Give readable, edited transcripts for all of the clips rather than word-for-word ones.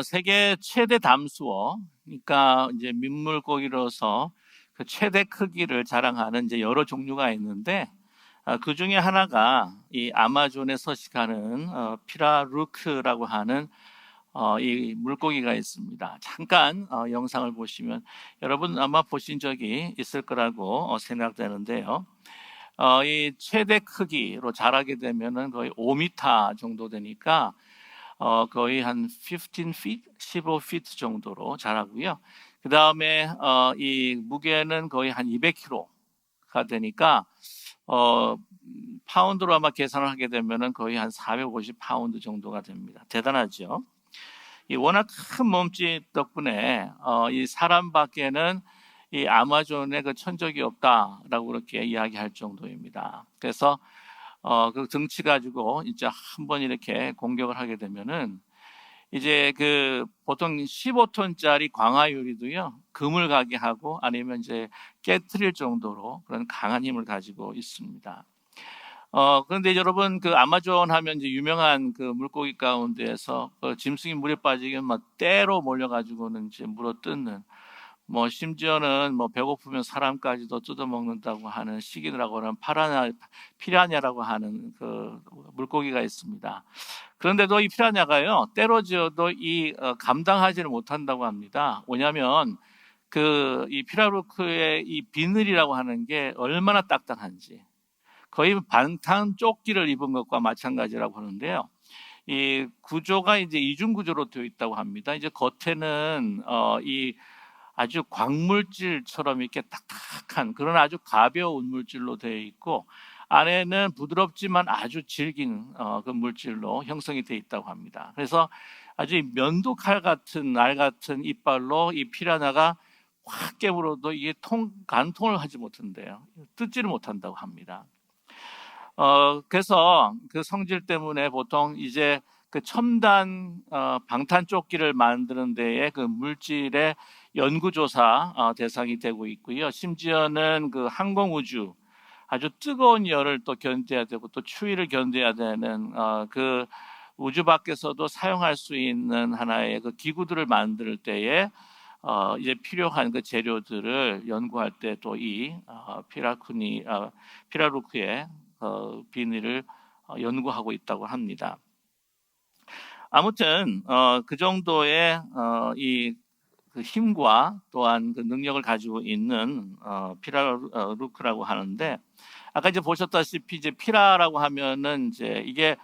세계 최대 담수어, 그러니까 이제 민물고기로서 그 최대 크기를 자랑하는 이제 여러 종류가 있는데, 그 중에 하나가 이 아마존에 서식하는 피라루크라고 하는 이 물고기가 있습니다. 잠깐 영상을 보시면 여러분 아마 보신 적이 있을 거라고 생각되는데요. 이 최대 크기로 자라게 되면은 거의 5m 정도 되니까 거의 한 15 feet, 15 feet 정도로 자라고요. 그 다음에 이 무게는 거의 한 200kg가 되니까 파운드로 아마 계산을 하게 되면은 거의 한 450 파운드 정도가 됩니다. 대단하죠. 이 워낙 큰 몸짓 덕분에 이 사람밖에는 이 아마존에 그 천적이 없다라고 그렇게 이야기할 정도입니다. 그래서 그 등치 가지고 이제 한번 이렇게 공격을 하게 되면은 이제 그 보통 15톤짜리 광화유리도요 금을 가게 하고 아니면 이제 깨트릴 정도로 그런 강한 힘을 가지고 있습니다. 그런데 여러분 그 아마존 하면 이제 유명한 그 물고기 가운데에서 짐승이 물에 빠지면 막 떼로 몰려가지고는 이제 물어 뜯는 뭐 심지어는 뭐 배고프면 사람까지도 뜯어먹는다고 하는 시기라고 하는 피라냐라고 하는 그 물고기가 있습니다. 그런데도 이 피라냐가요 때려지어도 이 감당하지를 못한다고 합니다. 왜냐하면 그 이 피라루크의 이 비늘이라고 하는 게 얼마나 딱딱한지 거의 방탄 조끼를 입은 것과 마찬가지라고 하는데요. 이 구조가 이제 이중 구조로 되어 있다고 합니다. 이제 겉에는 이 아주 광물질처럼 이렇게 딱딱한 그런 아주 가벼운 물질로 되어 있고 안에는 부드럽지만 아주 질긴 그 물질로 형성이 되어 있다고 합니다. 그래서 아주 면도칼 같은 날 같은 이빨로 이 피라냐가 확 깨물어도 이게 간통을 하지 못한대요. 뜯지를 못한다고 합니다. 그래서 그 성질 때문에 보통 이제 그 첨단 방탄 조끼를 만드는 데에 그 물질의 연구조사 대상이 되고 있고요. 심지어는 그 항공우주 아주 뜨거운 열을 또 견뎌야 되고 또 추위를 견뎌야 되는 그 우주 밖에서도 사용할 수 있는 하나의 그 기구들을 만들 때에 이제 필요한 그 재료들을 연구할 때 또 이 피라루크의 비닐을 연구하고 있다고 합니다. 아무튼 그 정도의 그 힘과 또한 그 능력을 가지고 있는 피라루크라고 하는데 아까 이제 보셨다시피 이제 피라라고 하면은 이제 이게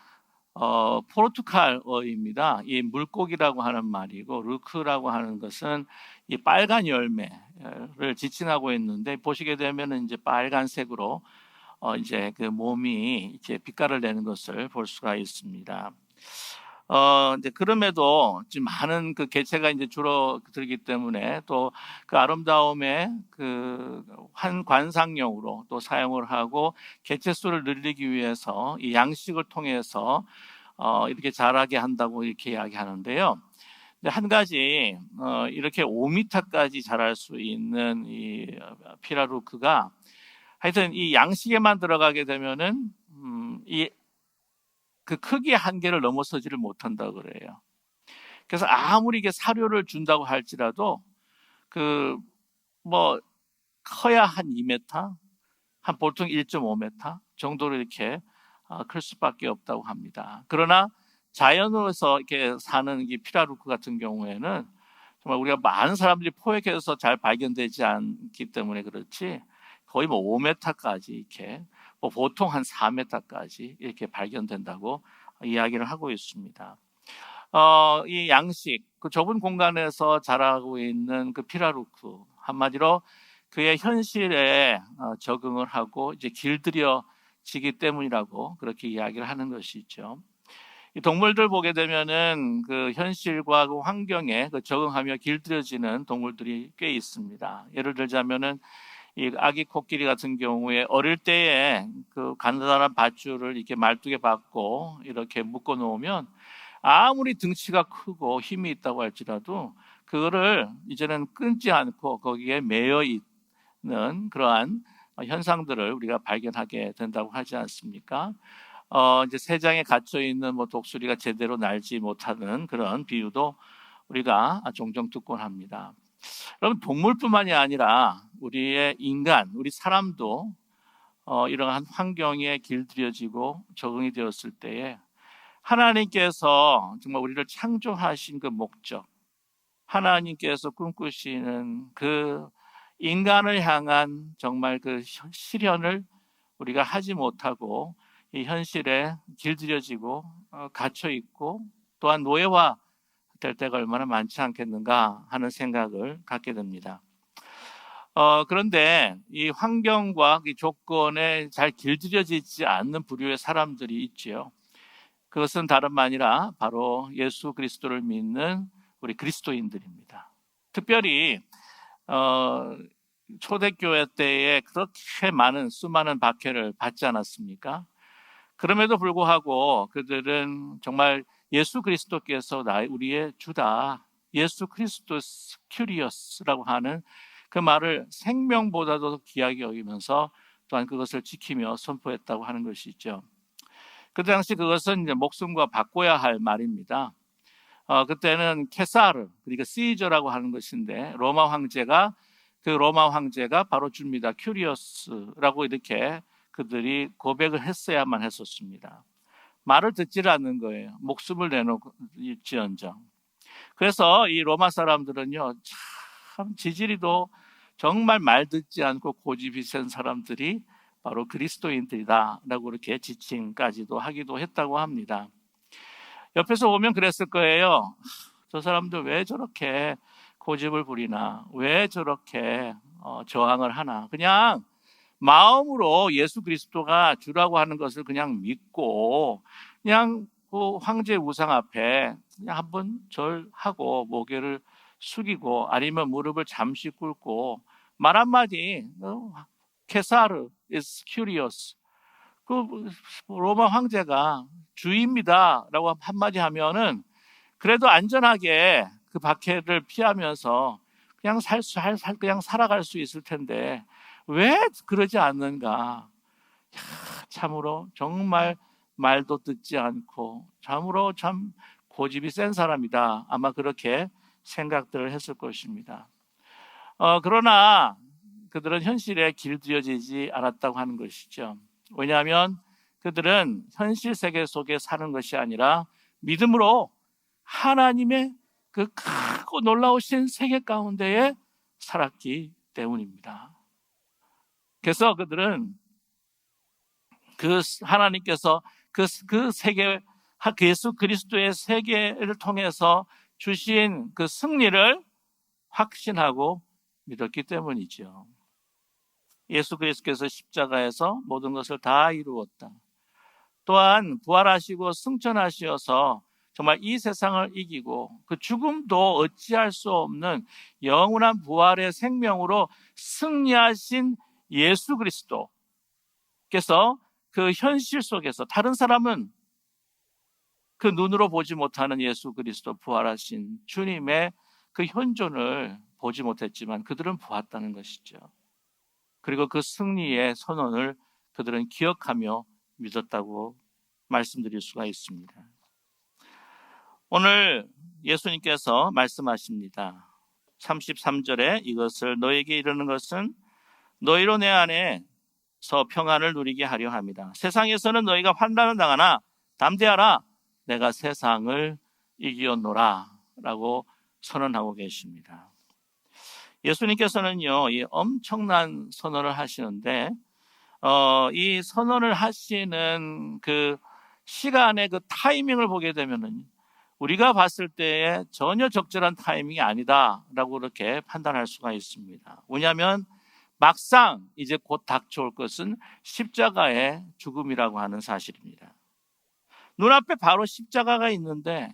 포르투갈어입니다. 이 물고기라고 하는 말이고 루크라고 하는 것은 이 빨간 열매를 지칭하고 있는데 보시게 되면은 이제 빨간색으로 이제 그 몸이 이제 빛깔을 내는 것을 볼 수가 있습니다. 이제 그럼에도 지금 많은 그 개체가 이제 줄어들기 때문에 또 그 아름다움에 그 관상용으로 또 사용을 하고 개체 수를 늘리기 위해서 이 양식을 통해서 이렇게 자라게 한다고 이렇게 이야기하는데요. 근데 한 가지 이렇게 5m까지 자랄 수 있는 이 피라루크가 하여튼 이 양식에만 들어가게 되면은 이 그 크기의 한계를 넘어서지를 못한다 그래요. 그래서 아무리 이게 사료를 준다고 할지라도 그 뭐 커야 한 2m, 한 보통 1.5m 정도로 이렇게 클 수밖에 없다고 합니다. 그러나 자연으로서 이렇게 사는 이 피라루크 같은 경우에는 정말 우리가 많은 사람들이 포획해서 잘 발견되지 않기 때문에 그렇지 거의 뭐 5m까지 이렇게 뭐 보통 한 4m까지 이렇게 발견된다고 이야기를 하고 있습니다. 이 양식, 그 좁은 공간에서 자라고 있는 그 피라루크, 한마디로 그의 현실에 적응을 하고 이제 길들여지기 때문이라고 그렇게 이야기를 하는 것이죠. 이 동물들 보게 되면은 그 현실과 그 환경에 그 적응하며 길들여지는 동물들이 꽤 있습니다. 예를 들자면은 이 아기 코끼리 같은 경우에 어릴 때에 그 가느다란 밧줄을 이렇게 말뚝에 박고 이렇게 묶어 놓으면 아무리 등치가 크고 힘이 있다고 할지라도 그거를 이제는 끊지 않고 거기에 매여 있는 그러한 현상들을 우리가 발견하게 된다고 하지 않습니까? 이제 새장에 갇혀 있는 뭐 독수리가 제대로 날지 못하는 그런 비유도 우리가 종종 듣곤 합니다. 여러분, 동물뿐만이 아니라 우리의 인간, 우리 사람도 이러한 환경에 길들여지고 적응이 되었을 때에 하나님께서 정말 우리를 창조하신 그 목적, 하나님께서 꿈꾸시는 그 인간을 향한 정말 그 실현을 우리가 하지 못하고 이 현실에 길들여지고 갇혀 있고 또한 노예화 될 때가 얼마나 많지 않겠는가 하는 생각을 갖게 됩니다. 그런데 이 환경과 이 조건에 잘 길들여지지 않는 부류의 사람들이 있지요. 그것은 다름 아니라 바로 예수 그리스도를 믿는 우리 그리스도인들입니다. 특별히 초대교회 때에 그렇게 많은 수많은 박해를 받지 않았습니까? 그럼에도 불구하고 그들은 정말 예수 그리스도께서 우리의 주다, 예수 크리스토스 큐리어스라고 하는 그 말을 생명보다도 귀하게 여기면서 또한 그것을 지키며 선포했다고 하는 것이죠. 그 당시 그것은 이제 목숨과 바꿔야 할 말입니다. 그때는 케사르, 그러니까 시저라고 하는 것인데 로마 황제가 바로 줍니다. 큐리어스라고 이렇게 그들이 고백을 했어야만 했었습니다. 말을 듣지를 않는 거예요. 목숨을 내놓을지언정. 그래서 이 로마 사람들은요, 참 지지리도 정말 말 듣지 않고 고집이 센 사람들이 바로 그리스도인들이다라고 이렇게 지칭까지도 하기도 했다고 합니다. 옆에서 보면 그랬을 거예요. 저 사람들 왜 저렇게 고집을 부리나, 왜 저렇게 저항을 하나. 그냥 마음으로 예수 그리스도가 주라고 하는 것을 그냥 믿고 그냥 그 황제 우상 앞에 그냥 한번 절하고 고개를 숙이고 아니면 무릎을 잠시 꿇고 말 한마디 케사르 is curious, 그 로마 황제가 주입니다 라고 한마디 하면은 그래도 안전하게 그 박해를 피하면서 그냥 그냥 살아갈 수 있을 텐데 왜 그러지 않는가. 참으로 정말 말도 듣지 않고 참으로 참 고집이 센 사람이다, 아마 그렇게 생각들을 했을 것입니다. 그러나 그들은 현실에 길들여지지 않았다고 하는 것이죠. 왜냐하면 그들은 현실 세계 속에 사는 것이 아니라 믿음으로 하나님의 그 크고 놀라우신 세계 가운데에 살았기 때문입니다. 그래서 그들은 그 하나님께서 그 세계, 예수 그리스도의 세계를 통해서 주신 그 승리를 확신하고 믿었기 때문이죠. 예수 그리스도께서 십자가에서 모든 것을 다 이루었다. 또한 부활하시고 승천하시어서 정말 이 세상을 이기고 그 죽음도 어찌할 수 없는 영원한 부활의 생명으로 승리하신 예수 그리스도께서 그 현실 속에서 다른 사람은 그 눈으로 보지 못하는 예수 그리스도 부활하신 주님의 그 현존을 보지 못했지만 그들은 보았다는 것이죠. 그리고 그 승리의 선언을 그들은 기억하며 믿었다고 말씀드릴 수가 있습니다. 오늘 예수님께서 말씀하십니다. 33절에 이것을 너에게 이르는 것은 너희로 내 안에서 평안을 누리게 하려 합니다. 세상에서는 너희가 환난을 당하나 담대하라, 내가 세상을 이기었노라 라고 선언하고 계십니다. 예수님께서는요, 이 엄청난 선언을 하시는데 이 선언을 하시는 그 시간의 그 타이밍을 보게 되면은 우리가 봤을 때에 전혀 적절한 타이밍이 아니다라고 그렇게 판단할 수가 있습니다. 왜냐하면 막상 이제 곧 닥쳐올 것은 십자가의 죽음이라고 하는 사실입니다. 눈앞에 바로 십자가가 있는데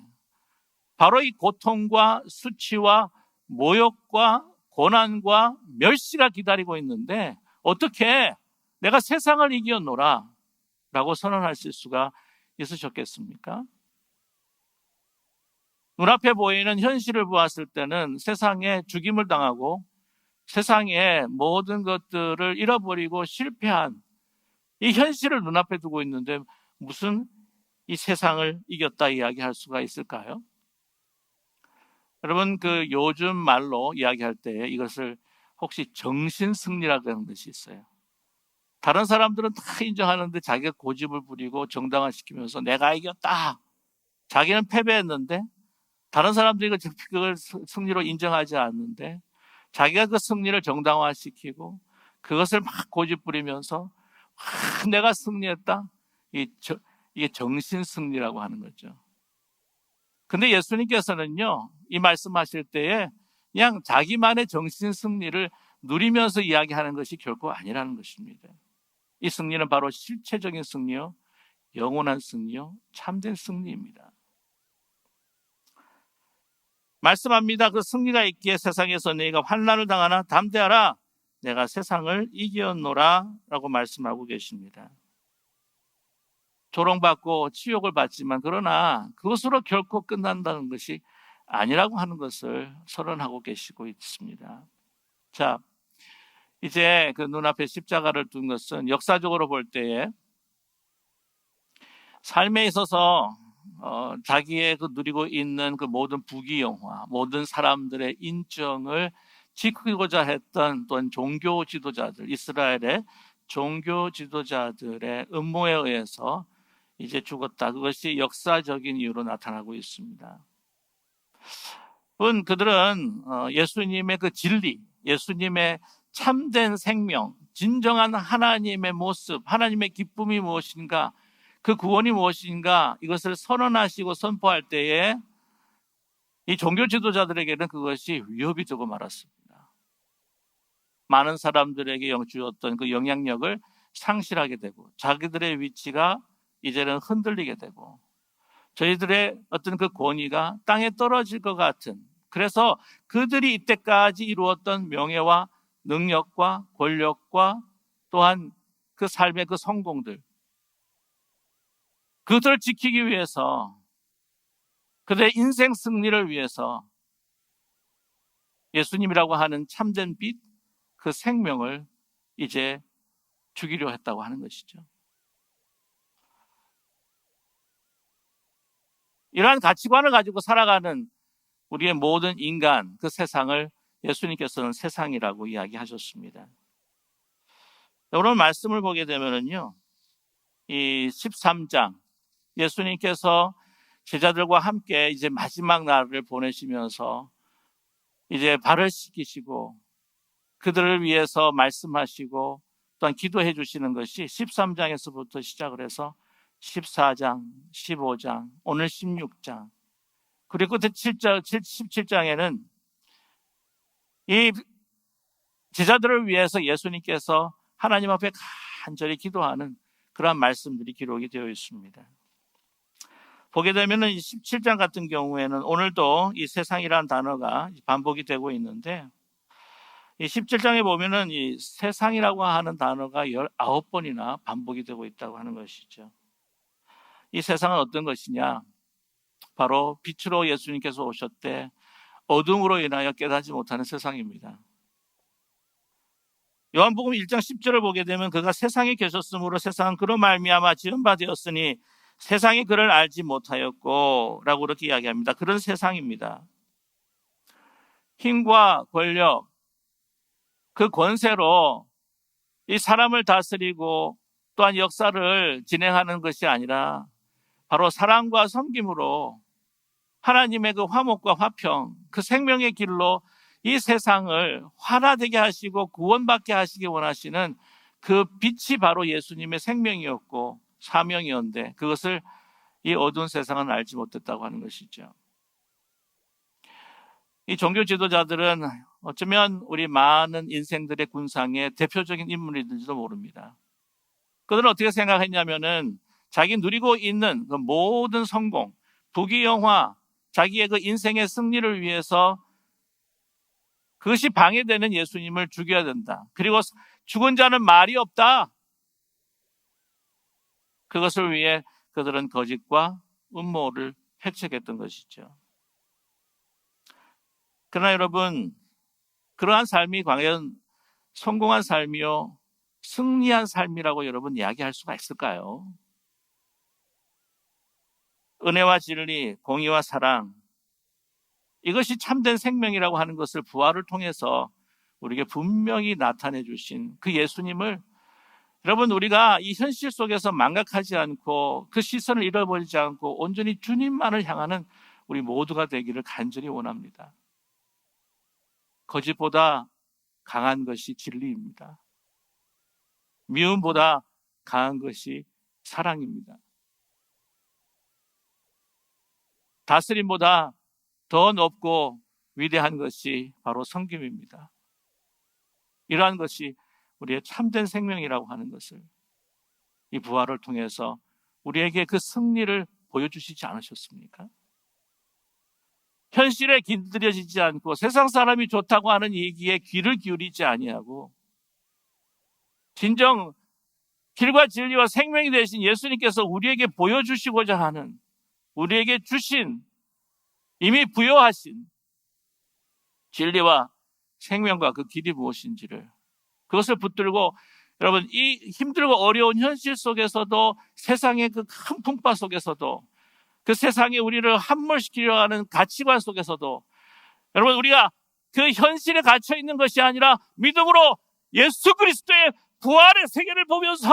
바로 이 고통과 수치와 모욕과 고난과 멸시가 기다리고 있는데 어떻게 내가 세상을 이기었노라 라고 선언하실 수가 있으셨겠습니까? 눈앞에 보이는 현실을 보았을 때는 세상에 죽임을 당하고 세상의 모든 것들을 잃어버리고 실패한 이 현실을 눈앞에 두고 있는데 무슨 이 세상을 이겼다 이야기할 수가 있을까요? 여러분, 그 요즘 말로 이야기할 때 이것을 혹시 정신승리라고 하는 것이 있어요. 다른 사람들은 다 인정하는데 자기가 고집을 부리고 정당화시키면서 내가 이겼다. 자기는 패배했는데 다른 사람들이 그걸 승리로 인정하지 않는데 자기가 그 승리를 정당화시키고 그것을 막 고집 부리면서 내가 승리했다. 이게 정신 승리라고 하는 거죠. 근데 예수님께서는요, 이 말씀하실 때에 그냥 자기만의 정신 승리를 누리면서 이야기하는 것이 결코 아니라는 것입니다. 이 승리는 바로 실체적인 승리요, 영원한 승리요, 참된 승리입니다. 말씀합니다. 그 승리가 있기에 세상에서 너희가 환난을 당하나 담대하라. 내가 세상을 이겼노라 라고 말씀하고 계십니다. 조롱받고 치욕을 받지만 그러나 그것으로 결코 끝난다는 것이 아니라고 하는 것을 선언하고 계시고 있습니다. 자, 이제 그 눈앞에 십자가를 둔 것은 역사적으로 볼 때에 삶에 있어서 자기의 그 누리고 있는 그 모든 부귀영화, 모든 사람들의 인정을 지키고자 했던 또한 종교 지도자들, 이스라엘의 종교 지도자들의 음모에 의해서 이제 죽었다. 그것이 역사적인 이유로 나타나고 있습니다. 그들은 예수님의 그 진리, 예수님의 참된 생명, 진정한 하나님의 모습, 하나님의 기쁨이 무엇인가, 그 구원이 무엇인가 이것을 선언하시고 선포할 때에 이 종교 지도자들에게는 그것이 위협이 되고 말았습니다. 많은 사람들에게 주었던 그 영향력을 상실하게 되고 자기들의 위치가 이제는 흔들리게 되고 저희들의 어떤 그 권위가 땅에 떨어질 것 같은, 그래서 그들이 이때까지 이루었던 명예와 능력과 권력과 또한 그 삶의 그 성공들, 그것을 지키기 위해서 그들의 인생 승리를 위해서 예수님이라고 하는 참된 빛, 그 생명을 이제 주기로 했다고 하는 것이죠. 이러한 가치관을 가지고 살아가는 우리의 모든 인간, 그 세상을 예수님께서는 세상이라고 이야기하셨습니다. 오늘 말씀을 보게 되면은요, 이 13장, 예수님께서 제자들과 함께 이제 마지막 날을 보내시면서 이제 발을 씻기시고 그들을 위해서 말씀하시고 또한 기도해 주시는 것이 13장에서부터 시작을 해서 14장, 15장, 오늘 16장, 그리고 17장에는 이 제자들을 위해서 예수님께서 하나님 앞에 간절히 기도하는 그러한 말씀들이 기록이 되어 있습니다. 보게 되면 17장 같은 경우에는 오늘도 이 세상이라는 단어가 반복이 되고 있는데 이 17장에 보면은 이 세상이라고 하는 단어가 19번이나 반복이 되고 있다고 하는 것이죠. 이 세상은 어떤 것이냐? 바로 빛으로 예수님께서 오셨대 어둠으로 인하여 깨닫지 못하는 세상입니다. 요한복음 1장 10절을 보게 되면 그가 세상에 계셨으므로 세상은 그로 말미암아 지은 바 되었으니 세상이 그를 알지 못하였고 라고 그렇게 이야기합니다. 그런 세상입니다. 힘과 권력, 그 권세로 이 사람을 다스리고 또한 역사를 진행하는 것이 아니라 바로 사랑과 섬김으로 하나님의 그 화목과 화평, 그 생명의 길로 이 세상을 환화되게 하시고 구원받게 하시기 원하시는 그 빛이 바로 예수님의 생명이었고 사명이었는데 그것을 이 어두운 세상은 알지 못했다고 하는 것이죠. 이 종교 지도자들은 어쩌면 우리 많은 인생들의 군상의 대표적인 인물이든지도 모릅니다. 그들은 어떻게 생각했냐면은 자기 누리고 있는 그 모든 성공, 부귀영화, 자기의 그 인생의 승리를 위해서 그것이 방해되는 예수님을 죽여야 된다. 그리고 죽은 자는 말이 없다. 그것을 위해 그들은 거짓과 음모를 해책했던 것이죠. 그러나 여러분, 그러한 삶이 과연 성공한 삶이요, 승리한 삶이라고 여러분 이야기할 수가 있을까요? 은혜와 진리, 공의와 사랑, 이것이 참된 생명이라고 하는 것을 부활을 통해서 우리에게 분명히 나타내 주신 그 예수님을, 여러분, 우리가 이 현실 속에서 망각하지 않고 그 시선을 잃어버리지 않고 온전히 주님만을 향하는 우리 모두가 되기를 간절히 원합니다. 거짓보다 강한 것이 진리입니다. 미움보다 강한 것이 사랑입니다. 다스림보다 더 높고 위대한 것이 바로 섬김입니다. 이러한 것이 우리의 참된 생명이라고 하는 것을 이 부활을 통해서 우리에게 그 승리를 보여주시지 않으셨습니까? 현실에 길들여지지 않고 세상 사람이 좋다고 하는 얘기에 귀를 기울이지 아니하고 진정 길과 진리와 생명이 되신 예수님께서 우리에게 보여주시고자 하는, 우리에게 주신, 이미 부여하신 진리와 생명과 그 길이 무엇인지를, 그것을 붙들고 여러분, 이 힘들고 어려운 현실 속에서도, 세상의 그 큰 풍파 속에서도, 그 세상에 우리를 함몰시키려 하는 가치관 속에서도, 여러분, 우리가 그 현실에 갇혀 있는 것이 아니라 믿음으로 예수 그리스도의 부활의 세계를 보면서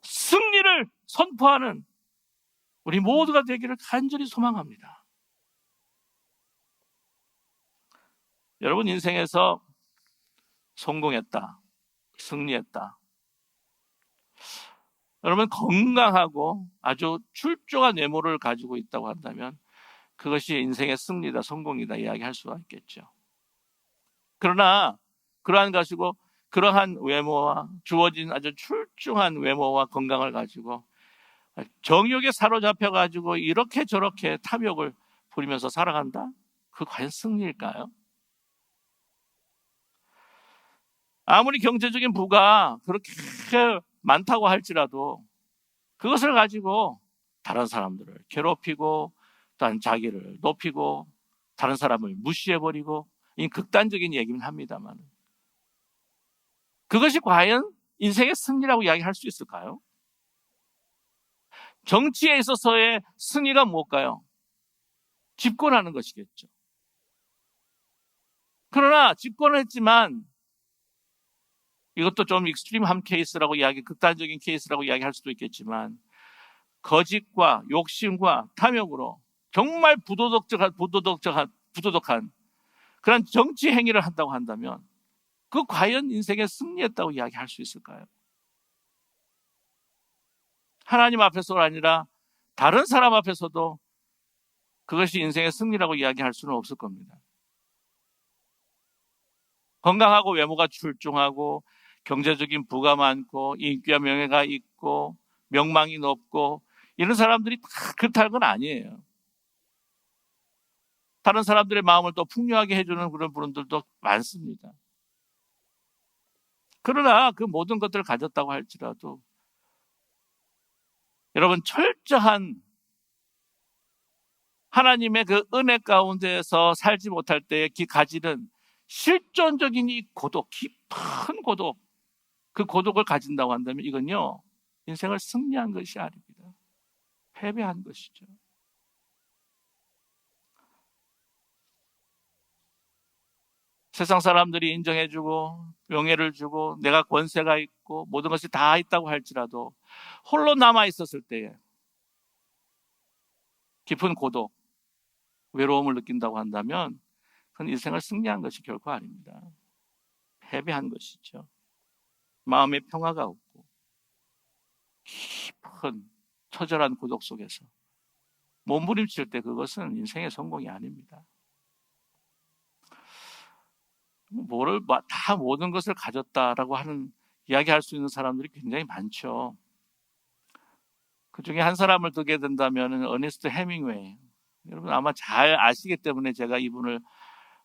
승리를 선포하는 우리 모두가 되기를 간절히 소망합니다. 여러분, 인생에서 성공했다, 승리했다, 여러분 건강하고 아주 출중한 외모를 가지고 있다고 한다면 그것이 인생의 승리다, 성공이다 이야기할 수가 있겠죠. 그러나 그러한 외모와 주어진 아주 출중한 외모와 건강을 가지고 정욕에 사로잡혀 가지고 이렇게 저렇게 탐욕을 부리면서 살아간다? 그 과연 승리일까요? 아무리 경제적인 부가 그렇게 많다고 할지라도 그것을 가지고 다른 사람들을 괴롭히고 또한 자기를 높이고 다른 사람을 무시해버리고, 이 극단적인 얘기는 합니다만 그것이 과연 인생의 승리라고 이야기할 수 있을까요? 정치에 있어서의 승리가 뭘까요? 집권하는 것이겠죠. 그러나 집권을 했지만 이것도 좀 익스트림한 케이스라고 극단적인 케이스라고 이야기할 수도 있겠지만 거짓과 욕심과 탐욕으로 정말 부도덕한 그런 정치 행위를 한다고 한다면 그 과연 인생에 승리했다고 이야기할 수 있을까요? 하나님 앞에서가 아니라 다른 사람 앞에서도 그것이 인생의 승리라고 이야기할 수는 없을 겁니다. 건강하고 외모가 출중하고 경제적인 부가 많고 인기와 명예가 있고 명망이 높고 이런 사람들이 다 그렇다는 건 아니에요. 다른 사람들의 마음을 또 풍요하게 해주는 그런 분들도 많습니다. 그러나 그 모든 것들을 가졌다고 할지라도 여러분, 철저한 하나님의 그 은혜 가운데에서 살지 못할 때에 가지는 실존적인 이 고독, 깊은 고독, 그 고독을 가진다고 한다면 이건요, 인생을 승리한 것이 아닙니다. 패배한 것이죠. 세상 사람들이 인정해주고 명예를 주고 내가 권세가 있고 모든 것이 다 있다고 할지라도 홀로 남아있었을 때에 깊은 고독, 외로움을 느낀다고 한다면 그건 인생을 승리한 것이 결코 아닙니다. 패배한 것이죠. 마음의 평화가 없고 깊은 처절한 고독 속에서 몸부림칠 때 그것은 인생의 성공이 아닙니다. 다 모든 것을 가졌다라고 하는 이야기할 수 있는 사람들이 굉장히 많죠. 그 중에 한 사람을 두게 된다면 어니스트 헤밍웨이, 여러분 아마 잘 아시기 때문에 제가 이분을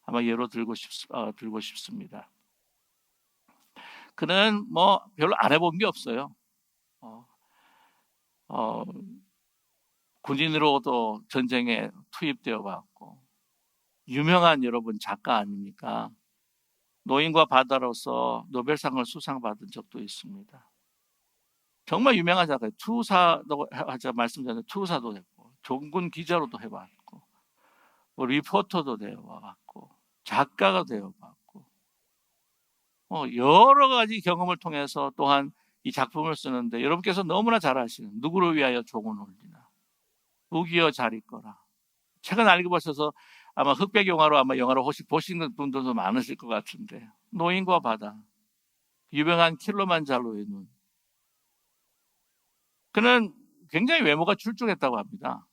아마 예로 들고 싶습니다. 그는 별로 안 해본 게 없어요. 군인으로도 전쟁에 투입되어 봤고 유명한 여러분 작가 아닙니까? 노인과 바다로서 노벨상을 수상받은 적도 있습니다. 정말 유명한 작가, 투사도 하자 말씀드렸는데 투사도 했고, 종군 기자로도 해봤고, 뭐 리포터도 되어봤고, 작가가 되어봤고, 여러 가지 경험을 통해서 또한 이 작품을 쓰는데 여러분께서 너무나 잘 아시는 누구를 위하여 종은 울리나, 우기여 잘 있거라. 책은 안 읽어보셔서 아마 흑백 영화로 아마 영화를 혹시 보시는 분들도 많으실 것 같은데, 노인과 바다, 유명한 킬로만자로의 눈. 그는 굉장히 외모가 출중했다고 합니다.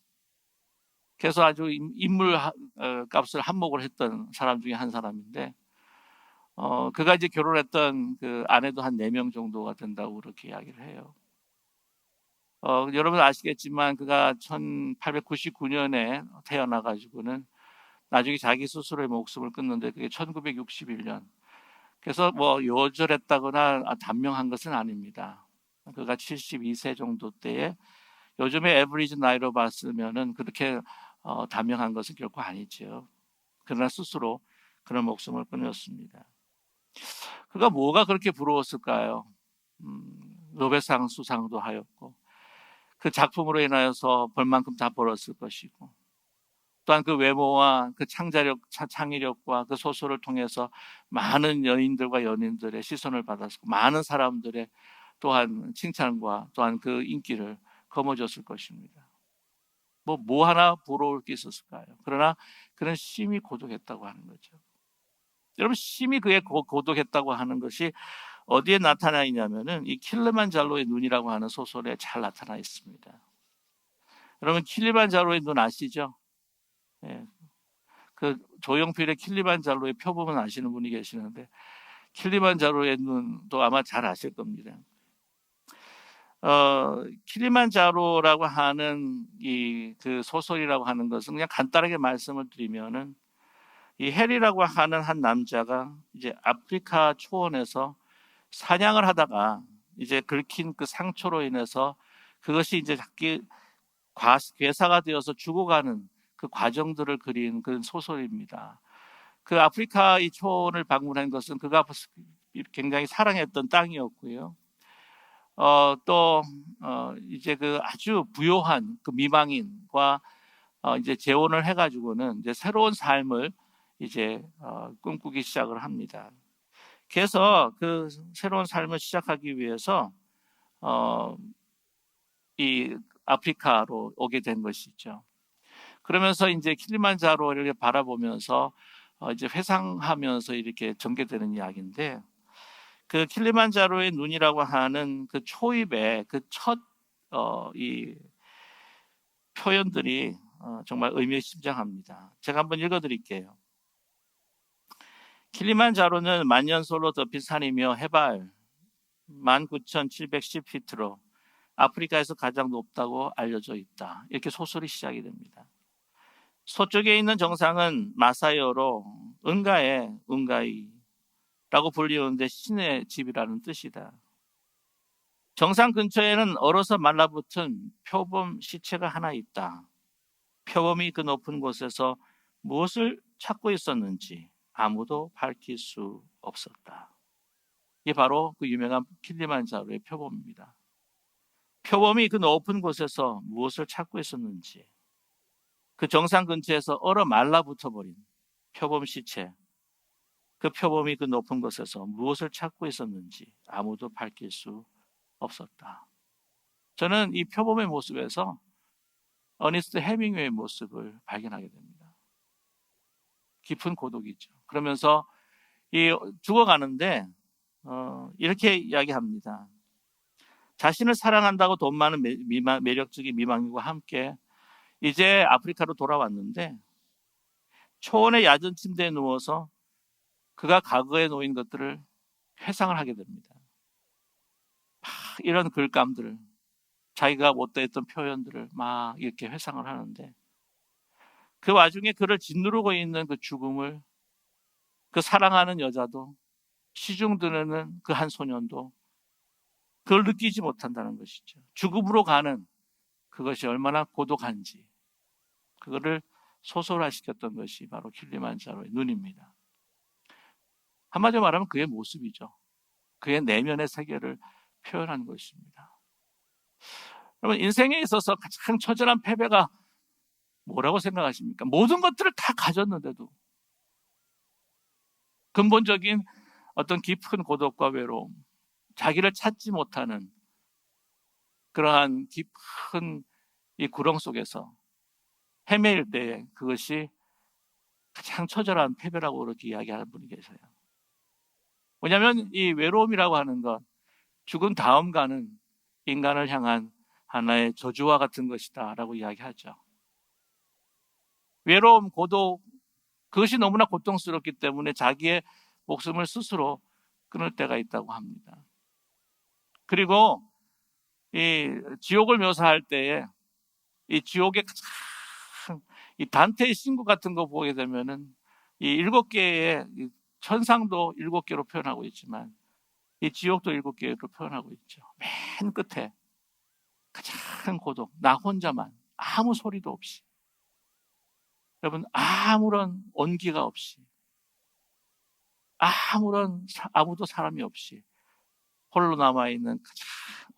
그래서 아주 인물 값을 한몫을 했던 사람 중에 한 사람인데, 그가 이제 결혼했던 그 아내도 한 4명 정도가 된다고 그렇게 이야기를 해요. 여러분 아시겠지만 그가 1899년에 태어나가지고는 나중에 자기 스스로의 목숨을 끊는데 그게 1961년. 그래서 뭐 요절했다거나 단명한 것은 아닙니다. 그가 72세 정도 때에 요즘에 에버리지 나이로 봤으면은 그렇게 단명한 것은 결코 아니죠. 그러나 스스로 그런 목숨을 끊었습니다. 그가 뭐가 그렇게 부러웠을까요? 노벨상 수상도 하였고, 그 작품으로 인하여서 벌만큼 다 벌었을 것이고, 또한 그 외모와 그 창의력과 그 소설을 통해서 많은 여인들과 연인들의 시선을 받았고, 많은 사람들의 또한 칭찬과 또한 그 인기를 거머쥐었을 것입니다. 뭐 하나 부러울 게 있었을까요? 그러나 그는 심히 고독했다고 하는 거죠. 여러분, 심히 그의 고독했다고 하는 것이 어디에 나타나 있냐면은 이 킬리만자로의 눈이라고 하는 소설에 잘 나타나 있습니다. 여러분, 킬리만자로의 눈 아시죠? 예. 그 조용필의 킬리만자로의 표범은 아시는 분이 계시는데, 킬리만자로의 눈도 아마 잘 아실 겁니다. 킬리만자로라고 하는 이 그 소설이라고 하는 것은 그냥 간단하게 말씀을 드리면은, 이 해리라고 하는 한 남자가 이제 아프리카 초원에서 사냥을 하다가 이제 긁힌 그 상처로 인해서 그것이 이제 자기 괴사가 되어서 죽어가는 그 과정들을 그린 그 소설입니다. 그 아프리카 이 초원을 방문한 것은 그가 굉장히 사랑했던 땅이었고요. 또 이제 그 아주 부요한 그 미망인과 이제 재혼을 해가지고는 이제 새로운 삶을 이제 꿈꾸기 시작을 합니다. 그래서 그 새로운 삶을 시작하기 위해서 이 아프리카로 오게 된 것이죠. 그러면서 이제 킬리만자로를 바라보면서 이제 회상하면서 이렇게 전개되는 이야기인데, 그 킬리만자로의 눈이라고 하는 그 초입의 그 첫 이 표현들이 정말 의미심장합니다. 제가 한번 읽어드릴게요. 킬리만자로는 만년설로 덮인 산이며 해발 19,710피트로 아프리카에서 가장 높다고 알려져 있다. 이렇게 소설이 시작이 됩니다. 서쪽에 있는 정상은 마사요로 은가의 은가이라고 불리우는데 신의 집이라는 뜻이다. 정상 근처에는 얼어서 말라붙은 표범 시체가 하나 있다. 표범이 그 높은 곳에서 무엇을 찾고 있었는지 아무도 밝힐 수 없었다. 이게 바로 그 유명한 킬리만자로의 표범입니다. 표범이 그 높은 곳에서 무엇을 찾고 있었는지, 그 정상 근처에서 얼어 말라붙어 버린 표범 시체, 그 표범이 그 높은 곳에서 무엇을 찾고 있었는지 아무도 밝힐 수 없었다. 저는 이 표범의 모습에서 어니스트 해밍웨이의 모습을 발견하게 됩니다. 깊은 고독이죠. 그러면서 이 죽어가는데 이렇게 이야기합니다. 자신을 사랑한다고 돈 많은 매력적인 미망인과 함께 이제 아프리카로 돌아왔는데, 초원의 얕은 침대에 누워서 그가 과거에 놓인 것들을 회상을 하게 됩니다. 이런 글감들을, 자기가 못했던 표현들을 막 이렇게 회상을 하는데, 그 와중에 그를 짓누르고 있는 그 죽음을 그 사랑하는 여자도, 시중 드는 그 한 소년도 그걸 느끼지 못한다는 것이죠. 죽음으로 가는 그것이 얼마나 고독한지, 그거를 소설화시켰던 것이 바로 킬리만자로의 눈입니다. 한마디로 말하면 그의 모습이죠. 그의 내면의 세계를 표현한 것입니다. 여러분, 인생에 있어서 가장 처절한 패배가 뭐라고 생각하십니까? 모든 것들을 다 가졌는데도 근본적인 어떤 깊은 고독과 외로움, 자기를 찾지 못하는 그러한 깊은 이 구렁 속에서 헤매일 때 그것이 가장 처절한 패배라고 그렇게 이야기하는 분이 계세요. 왜냐하면 이 외로움이라고 하는 것, 죽은 다음 가는 인간을 향한 하나의 저주와 같은 것이다 라고 이야기하죠. 외로움, 고독, 그것이 너무나 고통스럽기 때문에 자기의 목숨을 스스로 끊을 때가 있다고 합니다. 그리고 이 지옥을 묘사할 때에 이 지옥의 가장 이 단테의 신구 같은 거 보게 되면은 이 7개의 천상도 7개로 표현하고 있지만 이 지옥도 7개로 표현하고 있죠. 맨 끝에 가장 고독, 나 혼자만, 아무 소리도 없이, 여러분, 아무런 온기가 없이, 아무도 사람이 없이 홀로 남아있는 가장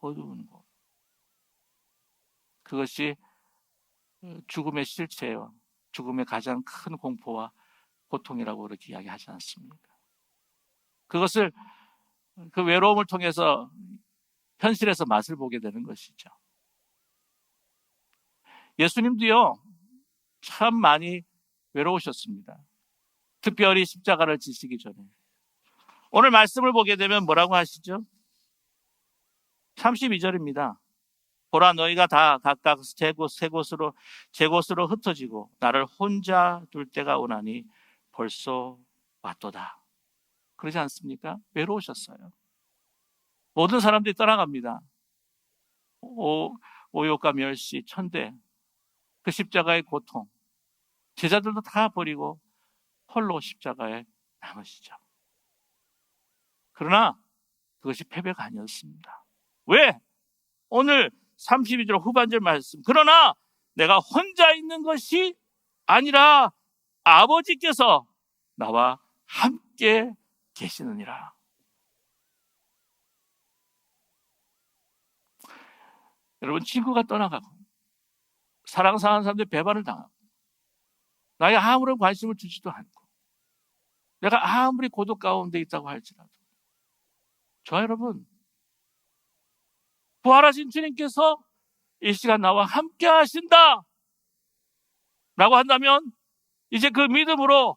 어두운 곳, 그것이 죽음의 실체와 죽음의 가장 큰 공포와 고통이라고 그렇게 이야기하지 않습니까? 그것을, 그 외로움을 통해서 현실에서 맛을 보게 되는 것이죠. 예수님도요, 참 많이 외로우셨습니다. 특별히 십자가를 지시기 전에. 오늘 말씀을 보게 되면 뭐라고 하시죠? 32절입니다. 보라, 너희가 다 각각 제 곳으로 흩어지고 나를 혼자 둘 때가 오나니 벌써 왔도다. 그러지 않습니까? 외로우셨어요. 모든 사람들이 떠나갑니다. 오욕과 멸시, 천대, 그 십자가의 고통, 제자들도 다 버리고 홀로 십자가에 남으시죠. 그러나 그것이 패배가 아니었습니다. 왜? 오늘 32절 후반절 말씀. 그러나 내가 혼자 있는 것이 아니라 아버지께서 나와 함께 계시느니라. 여러분, 친구가 떠나가고 사랑 사는 사람들이 배반을 당하고 나에게 아무런 관심을 주지도 않고 내가 아무리 고독 가운데 있다고 할지라도 저 여러분, 부활하신 주님께서 이 시간 나와 함께 하신다 라고 한다면 이제 그 믿음으로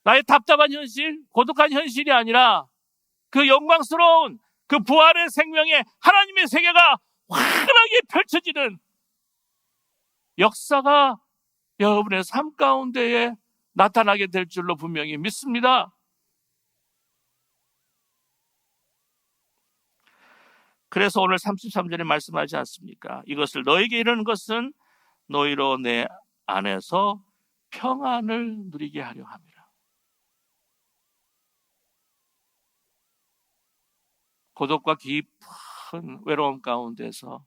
나의 답답한 현실, 고독한 현실이 아니라 그 영광스러운 그 부활의 생명에 하나님의 세계가 환하게 펼쳐지는 역사가 여러분의 삶 가운데에 나타나게 될 줄로 분명히 믿습니다. 그래서 오늘 33절에 말씀하지 않습니까? 이것을 너에게 이르는 것은 너희로 내 안에서 평안을 누리게 하려 함이라. 고독과 깊은 외로움 가운데서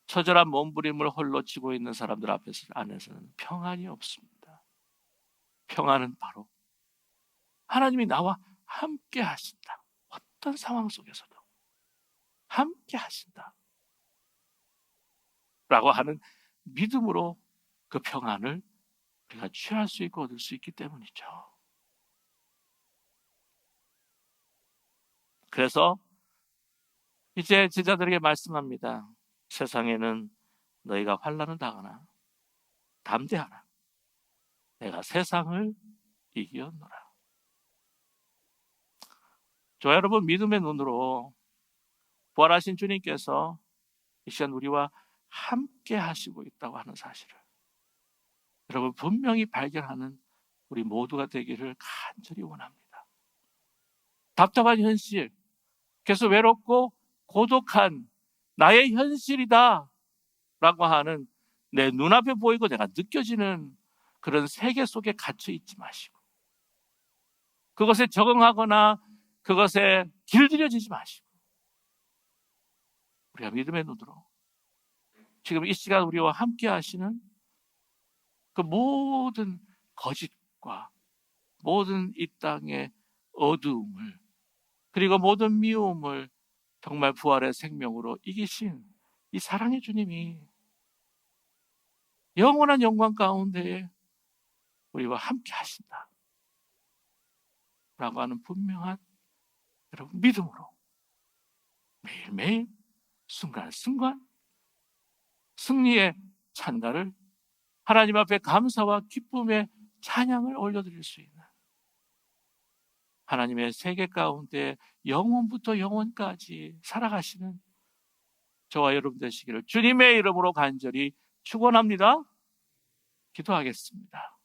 처절한 몸부림을 홀로 치고 있는 사람들 안에서는 평안이 없습니다. 평안은 바로 하나님이 나와 함께 하신다. 어떤 상황 속에서도 함께 하신다 라고 하는 믿음으로 그 평안을 우리가 취할 수 있고 얻을 수 있기 때문이죠. 그래서 이제 제자들에게 말씀합니다. 세상에는 너희가 환난을 당하나 담대하라. 내가 세상을 이겼노라. 저 여러분, 믿음의 눈으로 부활하신 주님께서 이 시간 우리와 함께 하시고 있다고 하는 사실을 여러분 분명히 발견하는 우리 모두가 되기를 간절히 원합니다. 답답한 현실, 계속 외롭고 고독한 나의 현실이다 라고 하는 내 눈앞에 보이고 내가 느껴지는 그런 세계 속에 갇혀 있지 마시고 그것에 적응하거나 그것에 길들여지지 마시고 우리가 믿음의 눈으로 지금 이 시간 우리와 함께 하시는 그 모든 거짓과 모든 이 땅의 어두움을 그리고 모든 미움을 정말 부활의 생명으로 이기신 이 사랑의 주님이 영원한 영광 가운데 우리와 함께 하신다 라고 하는 분명한 여러분 믿음으로 매일매일 순간순간 승리의 찬가를 하나님 앞에 감사와 기쁨의 찬양을 올려드릴 수 있는 하나님의 세계 가운데 영원부터 영원까지 살아가시는 저와 여러분 되시기를 주님의 이름으로 간절히 축원합니다. 기도하겠습니다.